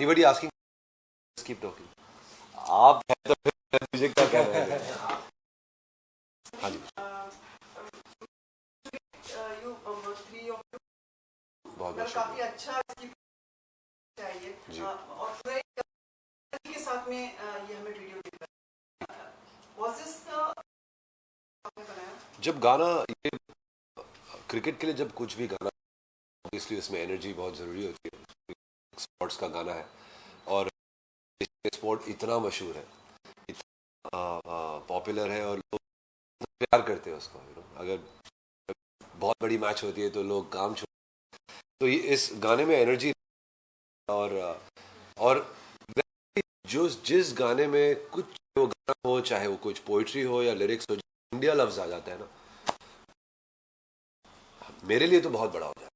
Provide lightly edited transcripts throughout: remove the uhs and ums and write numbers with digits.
Anybody asking, keep talking. आप हैं तो फिर मुझे क्या कह रहे हैं? हाँ जी, बहुत बहुत काफी अच्छा चाहिए जी। और के साथ में ये हमें वीडियो दिख रहा है। Was this आपने बनाया? जब गाना, ये क्रिकेट के लिए जब कुछ भी गाना, ऑब्वियसली उसमें एनर्जी बहुत ज़रूरी होती है। स्पोर्ट्स का गाना है और स्पोर्ट इतना मशहूर है, इतना पॉपुलर है और लोग प्यार करते हैं उसको। अगर बहुत बड़ी मैच होती है तो लोग काम छोड़, तो ये इस गाने में एनर्जी और जो जिस गाने में कुछ वो गाना हो, चाहे वो कुछ पोइट्री हो या लिरिक्स हो, इंडिया लफ्ज आ जाता है ना, मेरे लिए तो बहुत बड़ा हो जाता है।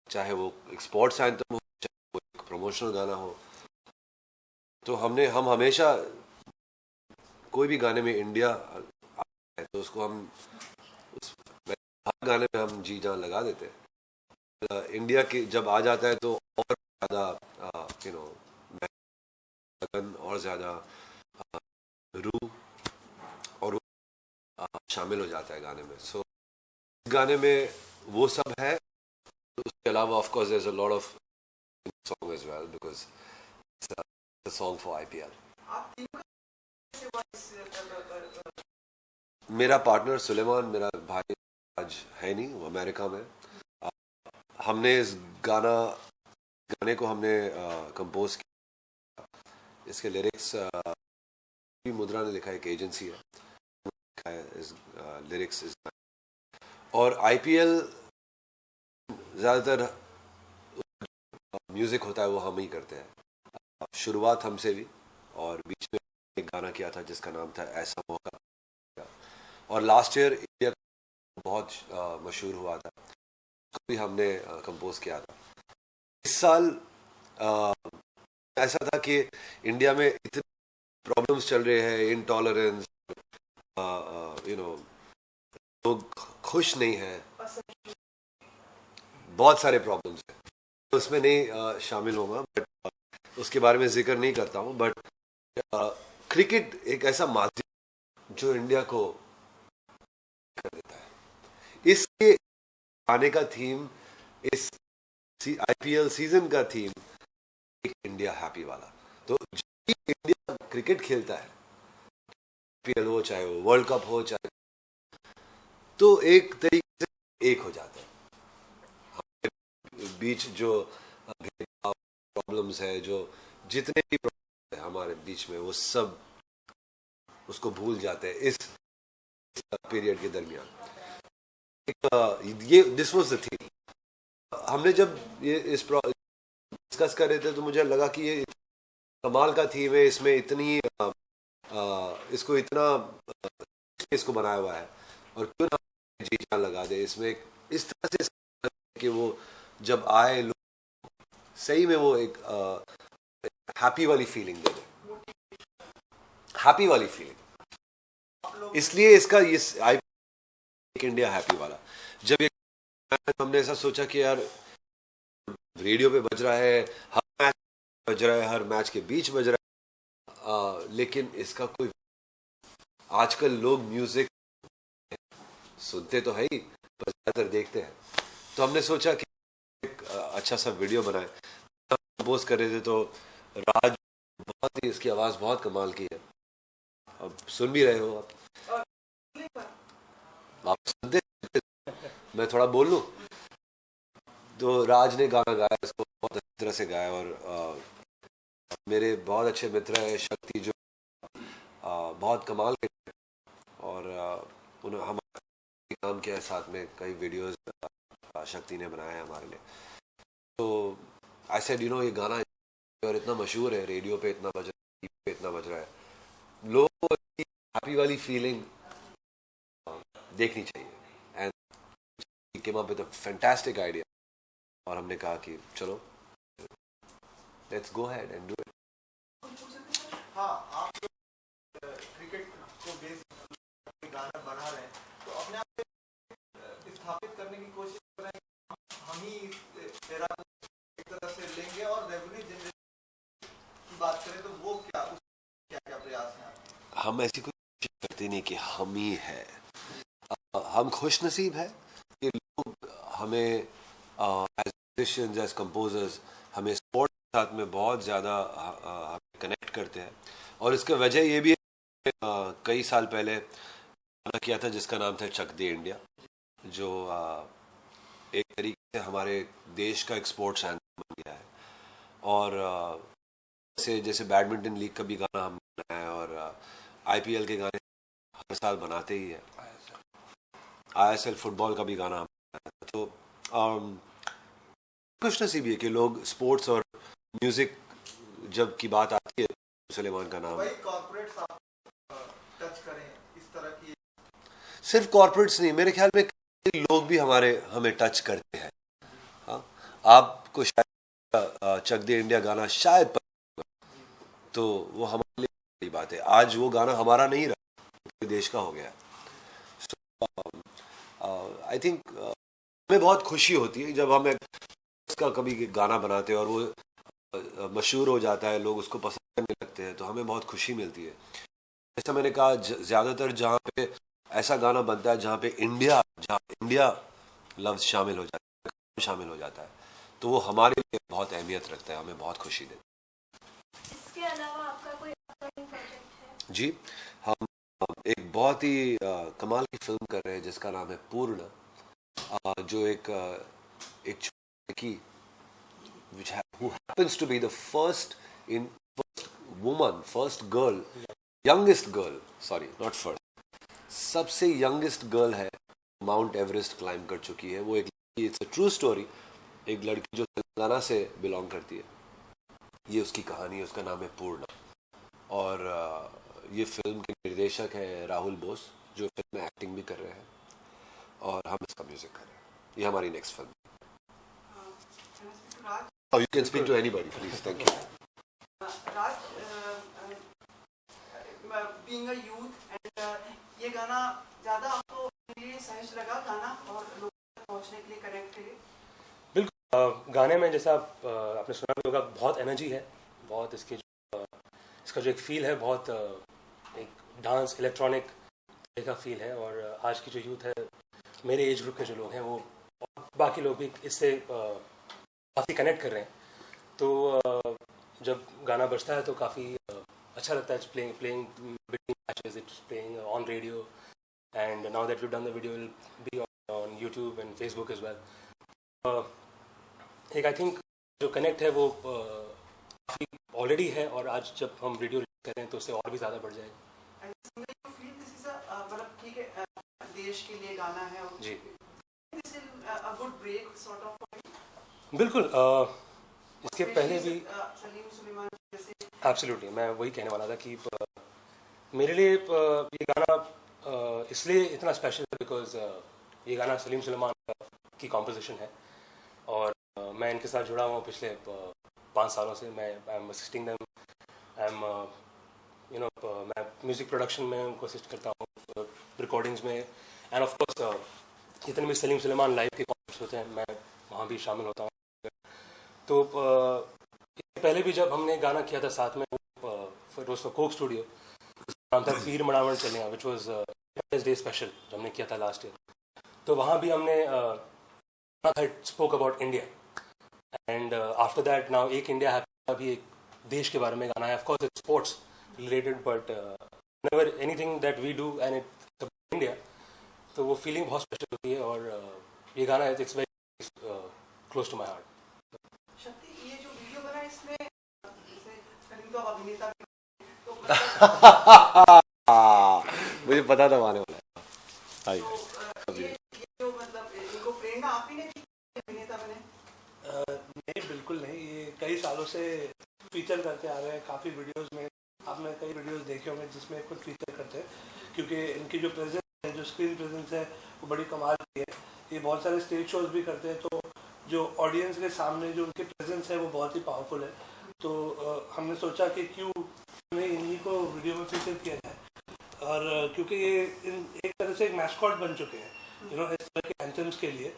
चाहे वो एक स्पोर्ट्स एंथम हो, चाहे वो एक प्रमोशनल गाना हो, तो हम हमेशा कोई भी गाने में इंडिया है तो उसको हम उस हर गाने में हम जी जान लगा देते हैं। इंडिया की जब आ जाता है तो और ज़्यादा यू नो लगन और ज़्यादा रूह और शामिल हो जाता है गाने में। सो गाने में वो सब है। उसके अलावा of course there is a lot of song as well because it's a song for IPL. मेरा पार्टनर सुलेमान, मेरा भाई आज है नहीं, वो अमेरिका में। हमने इस गाने को हमने कंपोज किया। इसके लिरिक्स भी मुद्रा ने लिखा है, एक एजेंसी है, लिखा है इस लिरिक्स इस, और आईपीएल ज़्यादातर म्यूजिक होता है वो हम ही करते हैं। शुरुआत हमसे भी, और बीच में एक गाना किया था जिसका नाम था ऐसा मौका, और लास्ट ईयर इंडिया बहुत मशहूर हुआ था, उसको भी हमने कंपोज किया था। इस साल ऐसा था कि इंडिया में इतने प्रॉब्लम्स चल रहे हैं, इनटॉलरेंस, यू नो, लोग खुश नहीं हैं, बहुत सारे प्रॉब्लम्स हैं, तो उसमें नहीं शामिल होगा, बट उसके बारे में जिक्र नहीं करता हूँ। बट क्रिकेट एक ऐसा माध्यम जो इंडिया को कर देता है। इसके आने का थीम, इस आईपीएल सीजन का थीम एक इंडिया हैप्पी वाला। तो जब भी इंडिया क्रिकेट खेलता है, आईपीएल हो चाहे वो वर्ल्ड कप हो, चाहे, तो एक तरीके से एक हो जाता है। बीच जो प्रॉब्लम्स है, जो जितने भी प्रॉब्लम्स है हमारे बीच में, वो सब उसको भूल जाते हैं इस पीरियड के दरमियान। ये दिस वाज द थिंग। हमने जब ये इस डिस्कस कर रहे थे तो मुझे लगा कि ये कमाल का थीम है, इसमें इतनी इसको इतना इसको बनाया हुआ है, और क्यों ना जी जान लगा दे इसमें इस तरह से कि वो जब आए लोग सही में वो एक हैप्पी वाली फीलिंग दे दे, हैप्पी वाली फीलिंग। इसलिए इसका ये इंडिया हैप्पी वाला, जब ये हमने ऐसा सोचा कि यार रेडियो पे बज रहा है, हर मैच बज रहा है, हर मैच के बीच बज रहा है, लेकिन इसका कोई, आजकल लोग म्यूजिक सुनते तो है ही पर ज्यादातर देखते हैं, तो हमने सोचा कि एक अच्छा सा वीडियो बनाए। कंपोज कर रहे थे तो राज, बहुत ही, इसकी आवाज बहुत कमाल की है, अब सुन भी रहे हो आप सुनते, मैं थोड़ा बोल लूं तो राज ने गाना गाया, इसको बहुत अच्छी तरह से गाया, और मेरे बहुत अच्छे मित्र है शक्ति, जो बहुत कमाल के, और उन्होंने हमारे काम किया है साथ में, कई वीडियोस शक्ति ने बनाया है हमारे लिए। तो आई सेड यू नो ये गाना और इतना मशहूर है, रेडियो पे इतना बज रहा है, टीवी पे इतना बज रहा है, लोगों को हैप्पी वाली फीलिंग देखनी चाहिए। And came up with a fantastic idea, और हमने कहा कि चलो let's go ahead and do it. हाँ, आप क्रिकेट को बेस गाना बना रहे हैं तो अपने आप स्थापित करने की कोशिश कर रहे हैं, हम ही तेरा एक तरह से लेंगे और रेवेन्यू जनरेट हम ऐसी कोई कोशिश करते नहीं कि हम ही है। हम खुश नसीब है कि लोग हमें एज म्यूजिशियंस, एज कंपोजर्स, हमें स्पोर्ट के साथ में बहुत ज़्यादा कनेक्ट करते हैं। और इसका वजह ये भी है, कई साल पहले गाना किया था जिसका नाम था चक दे इंडिया, जो एक तरीके से हमारे देश का एक स्पोर्ट्स एंथम बन गया है। और जैसे बैडमिंटन लीग का भी गाना हमने बनाया है, और आईपीएल के गाने हर साल बनाते ही है, आईएसएल फुटबॉल का भी गाना हम बनाया है। तो खुश नसीबी है कि लोग स्पोर्ट्स और म्यूजिक जब की बात आती है, सुलेमान का नाम। वही कॉर्पोरेट्स आप टच करें इस तरह की? सिर्फ कॉर्पोरेट्स नहीं, मेरे ख्याल में कई लोग भी हमें टच करते हैं। हाँ, आपको शायद चक दे इंडिया गाना शायद पसंद होगा, तो वो हमारे लिए बड़ी बात है। आज वो गाना हमारा नहीं रहा, पूरे देश का हो गया। आई थिंक हमें बहुत खुशी होती है जब हम उसका कभी गाना बनाते हैं और वो मशहूर हो जाता है, लोग उसको पसंद करने लगते हैं, तो हमें बहुत खुशी मिलती है। जैसा मैंने कहा, ज़्यादातर जहाँ पे ऐसा गाना बनता है जहाँ पे इंडिया लफ्ज़ शामिल हो जाता है, तो वो हमारे लिए बहुत अहमियत रखता है, हमें बहुत खुशी देता है। इसके अलावा आपका कोई अपकमिंग प्रोजेक्ट है? जी, हम एक बहुत ही कमाल की फिल्म कर रहे हैं जिसका नाम है पूर्ण, जो एक लड़की who happens to be the first woman, first girl, youngest girl, sorry, not first, सबसे यंगेस्ट गर्ल है माउंट एवरेस्ट क्लाइम कर चुकी है। वो एक लड़की, इट्स अ ट्रू स्टोरी, एक लड़की जो तेलंगाना से बिलोंग करती है, ये उसकी कहानी है, उसका नाम है पूर्ण। और ये फिल्म के निर्देशक हैं राहुल बोस, जो फिल्म में एक्टिंग भी कर रहे हैं, और हम इसका म्यूजिक कर रहे हैं। ये हमारी next film. Oh, you can speak to anybody, please. Thank you. Raj, being a youth, and ये गाना ज़्यादा आपको लिए सहज लगा गाना और लोगों तक पहुंचने के लिए, कनेक्ट के लिए? बिल्कुल, गाने में जैसा आपने सुना भी होगा, बहुत एनर्जी है, बहुत इसका जो एक फील है, बहुत एक डांस इलेक्ट्रॉनिक का फील है। और आज की जो यूथ है, मेरे एज ग्रुप के जो लोग हैं, वो और बाकी लोग भी इससे काफ़ी कनेक्ट कर रहे हैं। तो जब गाना बजता है तो काफ़ी अच्छा लगता है। Playing between matches, it's playing on radio, and now that we done the video will be on YouTube and Facebook as well. एक आई थिंक जो कनेक्ट है वो काफ़ी ऑलरेडी है, और आज जब हम वीडियो रिलीज करें तो उससे और भी ज़्यादा बढ़ जाएगा। मतलब ठीक है, देश के लिए गाना है जी, गुड ब्रेक सॉर्ट ऑफ। बिल्कुल, इसके पहले भी सलीम सुलेमान जैसे। एब्सोल्युटली, मैं वही कहने वाला था कि मेरे लिए ये गाना इसलिए इतना स्पेशल है बिकॉज ये गाना सलीम सुलेमान की कॉम्पोजिशन है, और मैं इनके साथ जुड़ा हुआ हूँ पिछले 5 सालों से। मैं I am assisting them, I am मैं म्यूज़िक प्रोडक्शन में उनको असिस्ट करता हूँ, रिकॉर्डिंग्स में, एंड ऑफ कोर्स जितने भी सलीम सुलेमान लाइव के कॉन्सर्ट्स होते हैं, मैं वहाँ भी शामिल होता हूँ। तो पहले भी जब हमने गाना किया था साथ में, फिर उसको कोक स्टूडियो, नाम था पीर मड़ावण चलिया, विच वॉज डे स्पेशल, जो हमने किया था लास्ट ईयर। तो वहाँ भी हमने spoke about India, and after that now एक इंडिया है, अभी एक देश के बारे में गाना है। Of course it's sports related, but never anything that we do and it's about India, तो वो फीलिंग बहुत स्पेशल होती है। और ये गाना it's very close to my heart. Shakti, ये जो वीडियो बना इसमें जैसे करीम तो अभिनेता तो मुझे पता था आने वाला है। ये जो मतलब इनको प्रेरणा आप ही ने दी अभिनेता बने? नहीं, बिल्कुल नहीं। ये कई सालों से फीचर करते आ रहे हैं, काफ़ी वीडियोस में आपने कई वीडियोस देखे होंगे जिसमें खुद फीचर करते हैं, क्योंकि इनकी जो प्रेजेंस है, जो स्क्रीन प्रेजेंस है, वो बड़ी कमाल की है। ये बहुत सारे स्टेज शोज भी करते हैं, तो जो ऑडियंस के सामने जो उनकी प्रेजेंस है वो बहुत ही पावरफुल है। तो हमने सोचा कि क्यों नहीं इन्हीं को वीडियो में फीचर किया जाए, और क्योंकि ये एक तरह से एक मैस्कॉट बन चुके हैं इस तरह के एंथम्स के लिए,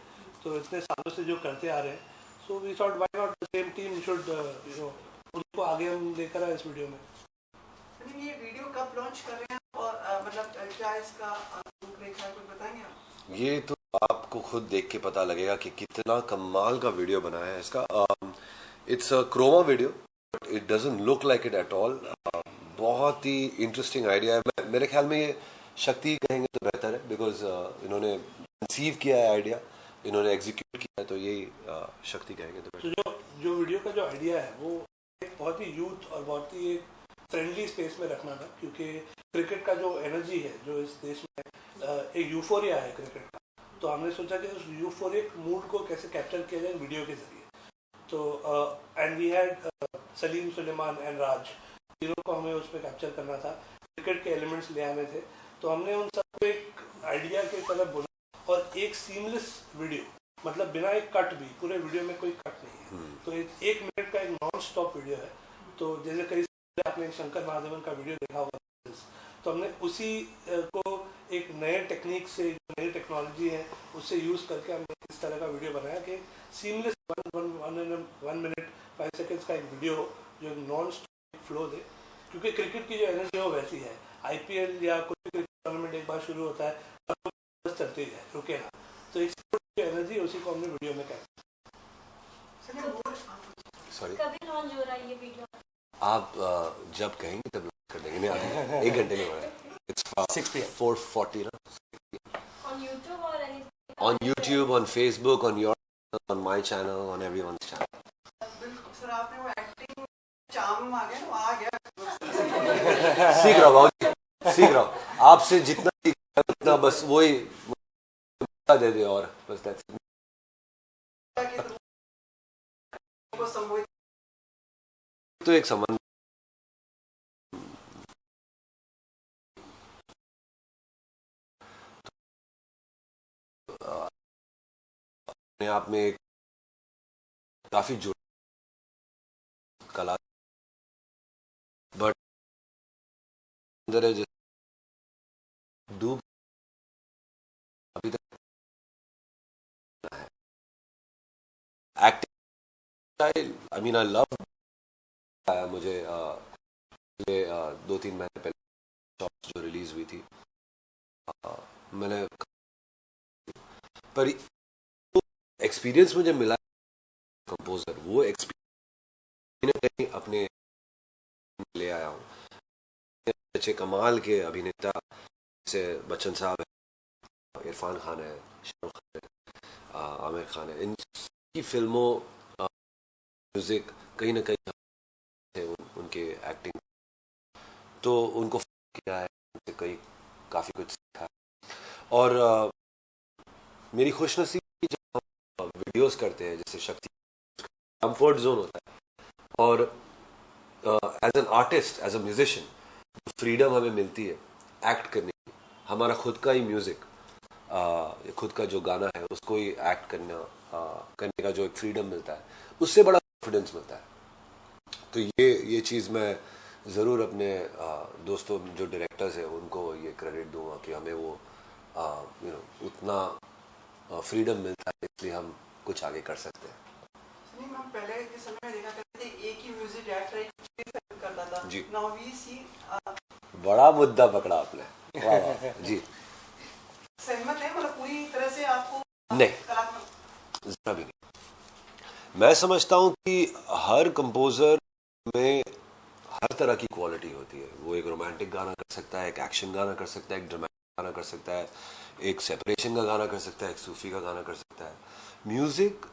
तो इतने सालों से जो करते आ रहे हैं, so we thought why not the same team should उनको आगे हम लेकर आए इस वीडियो में। ये वीडियो कब लॉन्च कर रहे हैं? मतलब क्या इसका रूपरेखा है, कुछ बताएंगे आप? ये तो आपको खुद देख के पता लगेगा कि कितना कमाल का वीडियो बनाया है इसका। It's a chroma video, but it doesn't look like it at all. बहुत ही इंटरेस्टिंग आइडिया है। मेरे ख्याल में ये शक्ति कहेंगे तो बेहतर है, बिकॉज इन्होंने कंसीव किया है आइडिया, इन्होंने एग्जीक्यूट किया है, तो यही शक्ति कहेंगे तो बेहतर। तो जो वीडियो का जो आइडिया है वो एक बहुत ही यूथ और बहुत ही एक फ्रेंडली स्पेस में रखना था, क्योंकि क्रिकेट का जो एनर्जी है जो इस देश में एक यूफोरिया है क्रिकेट का, तो हमने सोचा कि उस यूफोरिक मूड को कैसे कैप्चर किया जाए वीडियो के जरिए। तो and we had Salim Sulaiman and Raj, तीनों को हमें उस पर कैप्चर करना था, क्रिकेट के एलिमेंट्स ले आने थे। तो हमने उन सबको एक आइडिया की तरफ बुना और एक सीमलेस वीडियो, मतलब बिना एक कट भी, पूरे वीडियो में कोई कट नहीं है, तो एक मिनट का एक नॉन स्टॉप वीडियो है। तो जैसे कई आपने शंकर महादेवन का वीडियो देखा होगा, तो हमने उसी को एक नए टेक्निक से, नई टेक्नोलॉजी है उससे यूज़ करके हमने इस तरह का वीडियो बनाया कि सीमलेस 1 मिनट 5 सेकेंड्स का एक वीडियो हो जो नॉन स्टॉप फ्लो दे, क्योंकि क्रिकेट की जो एनर्जी है वो वैसी है। आईपीएल या कोई क्रिकेट टूर्नामेंट एक बार शुरू होता है बस चलते ही है, रुके ना, तो एक जो एनर्जी है उसी को हमने वीडियो में कैप्चर। सॉरी, कभी लॉन्च हो रहा है ये वीडियो? आप जब कहेंगे तब कर देंगे। नहीं, 1 घंटे में हो रहा है। It's 4:40 ना। On YouTube or anything? On YouTube, on Facebook, on your channel, on my channel, on everyone's channel. बिल्कुल सर, आपने वो एक्टिंग चार्म आ गया ना, वो आ गया। सीख रहा हूँ बाबूजी, सीख रहा हूँ। आपसे जितना सीखा उतना बस वही दे दे और बस that's it. तो एक संबंध अपने आप में एक काफी जुड़ कला, बट अंदर है डूब अभी तक है। Acting style, I mean I love, मुझे पिछले 2-3 महीने पहले शॉर्ट्स जो रिलीज हुई थी, मैंने पर एक्सपीरियंस मुझे मिला कंपोजर, वो एक्सपीरियंस कहीं अपने ले आया हूँ। अच्छे कमाल के अभिनेता जैसे बच्चन साहब है, इरफान खान है, शाहरुख खान है, आमिर खान है, इनकी फिल्मों म्यूजिक कहीं ना कहीं उनके एक्टिंग, तो उनको किया है, उनसे कई काफ़ी कुछ सीखा। और मेरी खुशनसीबी जब हम वीडियोस करते हैं जैसे शक्ति, कंफर्ट जोन होता है, और as an artist, as a musician, freedom हमें मिलती है एक्ट करने की, हमारा खुद का ही म्यूज़िक, खुद का जो गाना है उसको ही एक्ट करने का जो एक फ्रीडम मिलता है, उससे बड़ा कॉन्फिडेंस मिलता है। तो ये चीज़ मैं ज़रूर अपने दोस्तों जो डायरेक्टर्स हैं उनको ये क्रेडिट दूंगा कि हमें वो उतना फ्रीडम मिलता है, इसलिए हम कुछ आगे कर सकते हैं। नहीं, हम पहले के समय में देखा करते थे एक ही म्यूजिक डायरेक्टर एक करता था जी। नाउ वी सी बड़ा मुद्दा पकड़ा आपने, वाह वाह जी। सहमत है, मतलब पूरी तरह से आपको नहीं, कलात्मक जरा भी नहीं। मैं समझता हूँ कि हर कंपोजर में हर तरह की क्वालिटी होती है। वो एक रोमांटिक गाना कर सकता है, एक एक्शन गाना कर सकता है, एक ड्रामेटिक गाना कर सकता है, एक सेपरेशन का गाना कर सकता है, एक सूफी का गाना कर सकता है। म्यूज़िक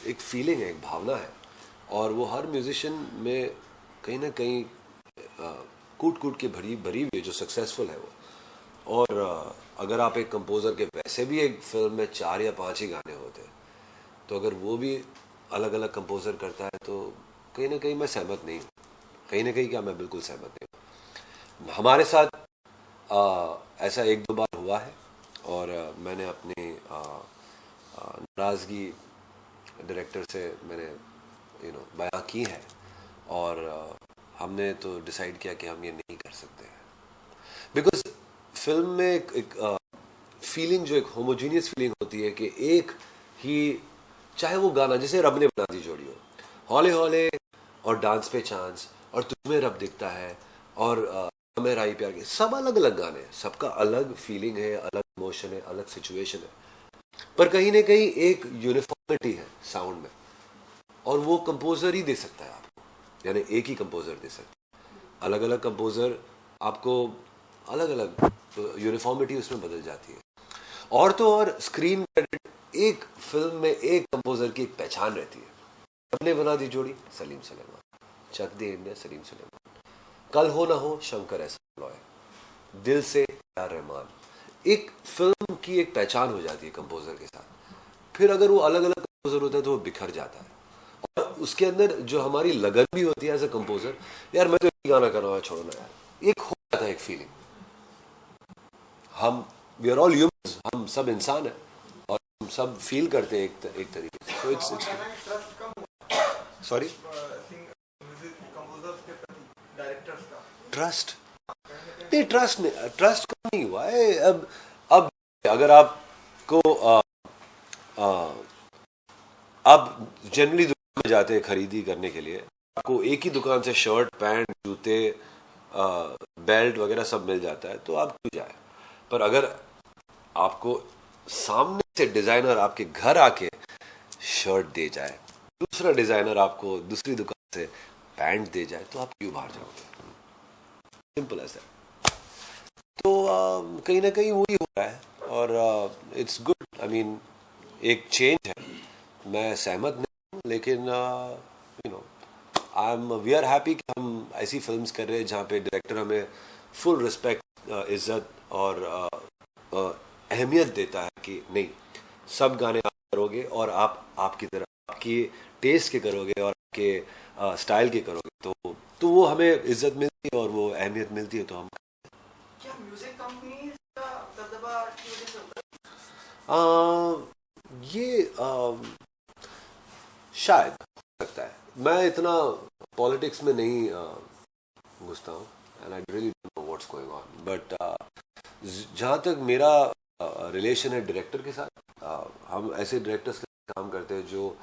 एक फीलिंग है, एक भावना है, और वो हर म्यूजिशियन में कहीं ना कहीं कूट कूट के भरी हुई है जो सक्सेसफुल है वो। और अगर आप एक कंपोजर के वैसे भी एक फिल्म में 4 या 5 ही गाने होते हैं, तो अगर वो भी अलग अलग कंपोजर करता है तो कहीं ना कहीं मैं सहमत नहीं हूँ। कहीं ना कहीं क्या, मैं बिल्कुल सहमत नहीं हूँ। हमारे साथ ऐसा 1-2 बार हुआ है, और मैंने अपनी नाराज़गी डायरेक्टर से मैंने बयां की है, और हमने तो डिसाइड किया कि हम ये नहीं कर सकते हैं, बिकॉज फिल्म में एक फीलिंग, जो एक होमोजीनियस फीलिंग होती है कि एक ही, चाहे वो गाना जैसे रब ने बना दी जोड़ी हो, हौले हौले और डांस पे चांस और तुझमें रब दिखता है, और हमें राही प्यार की, सब अलग अलग गाने हैं, सबका अलग फीलिंग है, अलग इमोशन है, अलग सिचुएशन है, पर कहीं ना कहीं एक यूनिफॉर्मिटी है साउंड में, और वो कंपोजर ही दे सकता है आपको, यानी एक ही कंपोजर दे सकता है। अलग अलग कंपोजर आपको अलग अलग यूनिफॉर्मिटी उसमें बदल जाती है। और तो और स्क्रीन क्रेडिट, एक फिल्म में एक कंपोजर की एक पहचान रहती है। सबने बना दी जोड़ी, सलीम सुलेमान, चक दे इंडिया, सलीम सुलेमान, कल हो ना हो, शंकर एहसान लॉय, दिल से यार रहमान। एक फिल्म की एक पहचान हो जाती है कंपोजर के साथ। फिर अगर वो अलग अलग कंपोजर होता है तो वो बिखर जाता है, और उसके अंदर जो हमारी लगन भी होती है एज अ कंपोजर, यार मैं तो एक गाना कर रहा हूँ, छोड़ो ना यार, एक हो जाता है एक फीलिंग। हम वी आर ऑल ह्यूमंस, हम सब इंसान हैं और हम सब फील करते हैं एक तरीके से। सो इट्स ट्रस्ट कम हुआ सॉरी म्यूजिक कंपोजर्स के प्रति डायरेक्टर्स का। ट्रस्ट नहीं, ट्रस्ट कम नहीं हुआ है। अब अगर आपको आप जनरली दुकान में जाते हैं खरीदी करने के लिए, आपको एक ही दुकान से शर्ट, पैंट, जूते, बेल्ट वगैरह सब मिल जाता है, तो आप क्यों जाए। पर अगर आपको सामने से डिजाइनर आपके घर आके शर्ट दे जाए, दूसरा डिजाइनर आपको दूसरी दुकान से पैंट दे जाए, तो आप क्यों बाहर जाओगे। Simple as that. तो कहीं ना कहीं वही हो रहा है, और इट्स गुड। आई मीन एक चेंज है, मैं सहमत नहीं हूँ, लेकिन you know we are happy कि हम ऐसी फिल्म्स कर रहे हैं जहाँ पे डायरेक्टर हमें फुल रिस्पेक्ट, इज्जत और अहमियत देता है कि नहीं, सब गाने आप करोगे और आप आपकी तरह आपकी टेस्ट के करोगे और आपके स्टाइल के करोगे, तो वो हमें इज्जत मिलती है और वो अहमियत मिलती है। तो हम क्या म्यूजिक कंपनी का दबदबा की वजह से होता है? ये शायद हो सकता है। मैं इतना पॉलिटिक्स में नहीं घुसता हूँ, and I really don't know what's going on, but जहाँ तक मेरा रिलेशन है डायरेक्टर के साथ, हम ऐसे डायरेक्टर्स के साथ काम करते हैं जो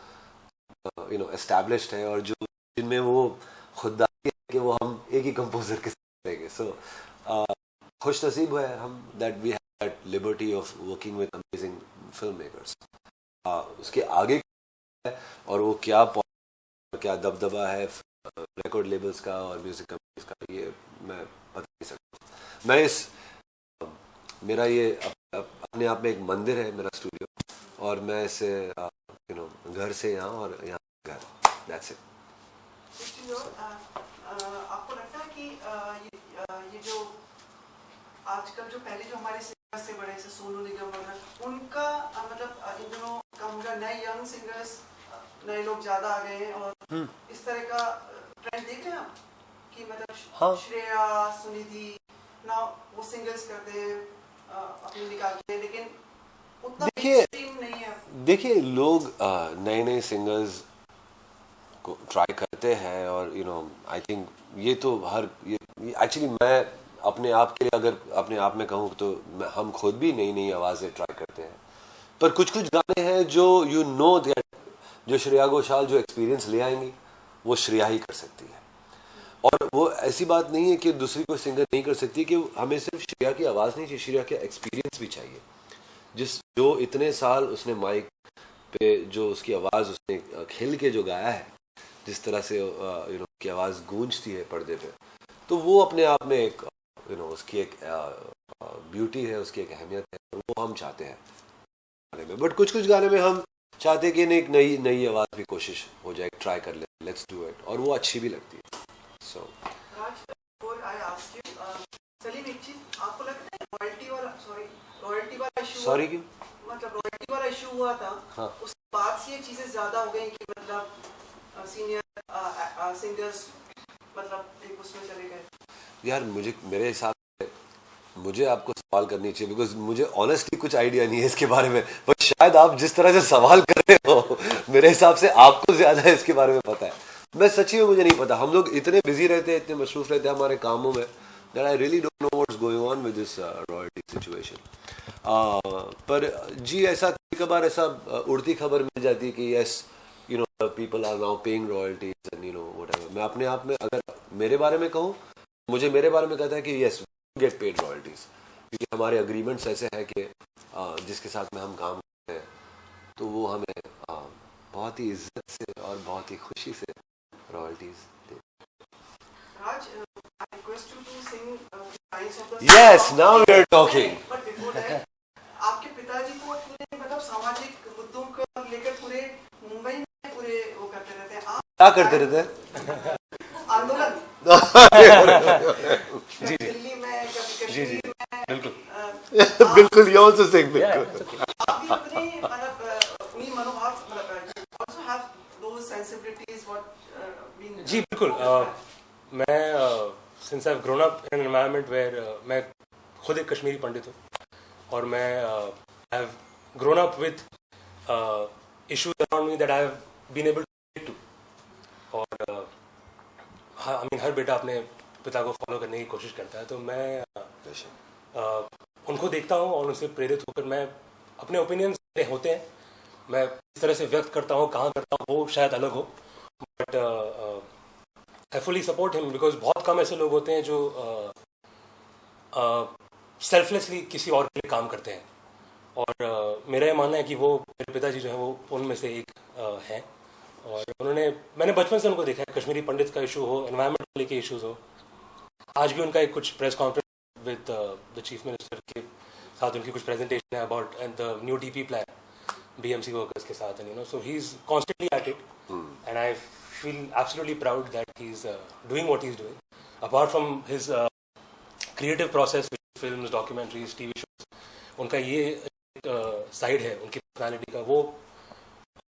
यू नो एस्टैब्लिश्ड है और जो जिनमें वो खुददारी है कि वो हम एक ही कंपोजर के साथ करेंगे। सो खुश नसीब है हम that we have that liberty of working with amazing film makers. उसके आगे है और वो क्या दबदबा है रिकॉर्ड लेबल्स का और म्यूजिक कंपनीज का, ये मैं बता नहीं सकता। मैं इस मेरा ये अपने आप में एक मंदिर है मेरा स्टूडियो, और मैं इसे यू नो घर से यहाँ और यहाँ घर, दैट्स इट। आपको लगता है कि ये जो आजकल जो पहले जो हमारे सिंगर्स से बड़े से सोनू निगम वगैरह, उनका मतलब इन दिनों कहूँगा नए यंग सिंगर्स, नए लोग ज्यादा आ गए हैं, और इस तरह का ट्रेंड देख रहे हैं आप कि मतलब हाँ। श्रेया, सुनिधि ना वो सिंगल्स करते हैं, अपनी निकालते हैं, लेकिन उतना mainstream नहीं है। देखिए लोग नए नए सिंगर्स को ट्राई करते हैं, और यू नो आई थिंक ये तो ये एक्चुअली मैं अपने आप के लिए अगर अपने आप में कहूँ तो हम खुद भी नई नई आवाज़ें ट्राई करते हैं, पर कुछ कुछ गाने हैं जो यू नो दैट जो श्रेया घोषाल जो एक्सपीरियंस ले आएंगी वो श्रेया ही कर सकती है, और वो ऐसी बात नहीं है कि दूसरी कोई सिंगर नहीं कर सकती, कि हमें सिर्फ श्रेया की आवाज़ नहीं चाहिए, श्रेया का एक्सपीरियंस भी चाहिए। जो इतने साल उसने माइक पे जो उसकी आवाज़ उसने खेल के जो गाया है, जिस तरह से यू नो की आवाज़ गूंजती है पर्दे पे, तो वो अपने आप में एक यू नो उसकी एक ब्यूटी है, उसकी एक अहमियत है, वो हम चाहते हैं गाने में। बट कुछ कुछ गाने में हम चाहते हैं कि एक नई आवाज़ भी कोशिश हो जाए, ट्राई कर ले, लेट्स डू इट, और वो अच्छी भी लगती है। सो सलीम, एक चीज आपको लगता है रॉयल्टी वाला इशू, सॉरी क्यों मतलब रॉयल्टी वाला इशू हुआ था, हाँ। उसके बाद से ये चीजें ज्यादा हो गई कि मतलब सीनियर सिंगर्स मतलब एक उसमें चले गए। यार मेरे हिसाब से मुझे आपको सवाल करनी चाहिए, बिकॉज मुझे ऑनेस्टली कुछ आइडिया नहीं है इसके बारे में, बट शायद आप जिस तरह से सवाल कर रहे हो मेरे हिसाब से आपको ज्यादा इसके बारे में पता है। मैं सच्ची में मुझे नहीं पता, हम लोग इतने बिजी रहते हैं, इतने मसरूफ रहते हैं हमारे कामों में, that I really don't know what's going on with this royalty situation. पर जी ऐसा कभी-कभार ऐसा उड़ती खबर मिल जाती है कि yes, you know, people are now paying royalties and you know whatever. मैं अपने आप में अगर मेरे बारे में कहूँ मुझे मेरे बारे में कहता है कि यस गेट पेड रॉयल्टीज, क्योंकि हमारे अग्रीमेंट्स ऐसे हैं कि जिसके साथ में हम काम करते हैं तो वो हमें बहुत ही इज्जत से और बहुत ही खुशी से royalties they. Raj, I request you to sing lines of the Yes, now we are talking. But before that, आपके पिताजी को पूरे मतलब सामाजिक मुद्दों को लेकर पूरे मुंबई में पूरे वो करते रहते हैं। आप क्या करते रहते हैं? आंदोलन जी जी दिल्ली में, कभी जी जी कश्मीर में, बिल्कुल बिल्कुल, you also sing Yeah, बिल्कुल। it's okay. आप भी अपनी मतलब अपनी मनोभाव मतलब also have those sensibilities what being जी बिल्कुल। मैं since I have grown up in an environment where मैं खुद एक कश्मीरी पंडित हूँ और मैं I have grown up with issues around me that I have been able to to. और आई मीन हर बेटा अपने पिता को फॉलो करने की कोशिश करता है, तो मैं उनको देखता हूँ और उनसे प्रेरित होकर मैं अपने ओपिनियंस होते हैं मैं इस तरह से व्यक्त करता हूँ, कहाँ करता हूँ वो शायद अलग हो, but I fully support him because बहुत कम ऐसे लोग होते हैं जो सेल्फलेसली किसी और के लिए काम करते हैं। और मेरा ये मानना है कि वो मेरे पिताजी जो हैं वो उनमें से एक हैं। और मैंने बचपन से उनको देखा है, कश्मीरी पंडित का इशू हो, एनवायरनमेंट को लेके इशूज़ हो, आज भी उनका एक कुछ press conference with the chief minister के साथ उनकी कुछ प्रेजेंटेशन है about the new DP plan BMC workers के साथ, and so he is constantly at it and I feel absolutely proud that he's doing what he's doing. Apart from his creative process, films, documentaries, TV shows, उनका ये side है उनकी personality का, वो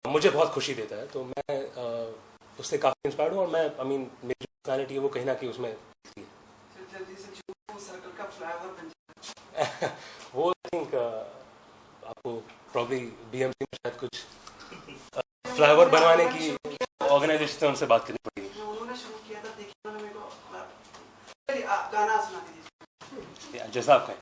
मुझे बहुत खुशी देता है। तो मैं उससे काफ़ी इंस्पायर्ड हूँ और मैं मेरी पर्सनालिटी है वो कहीं ना कहीं उसमें दिखती है। जल्दी से जो सर्कल का फ्लाईओवर बन जाए वो आई थिंक आपको प्रॉब्ली BMC में शायद कुछ फ्लाईओवर बनवाने की ऑर्गेनाइजेशन से उनसे बात करनी पड़ेगी। उन्होंने शुरू किया था, देखिए उन्होंने मेरे को चलिए आप गाना सुना दीजिए। जैसा आप कहें।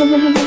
Thank you.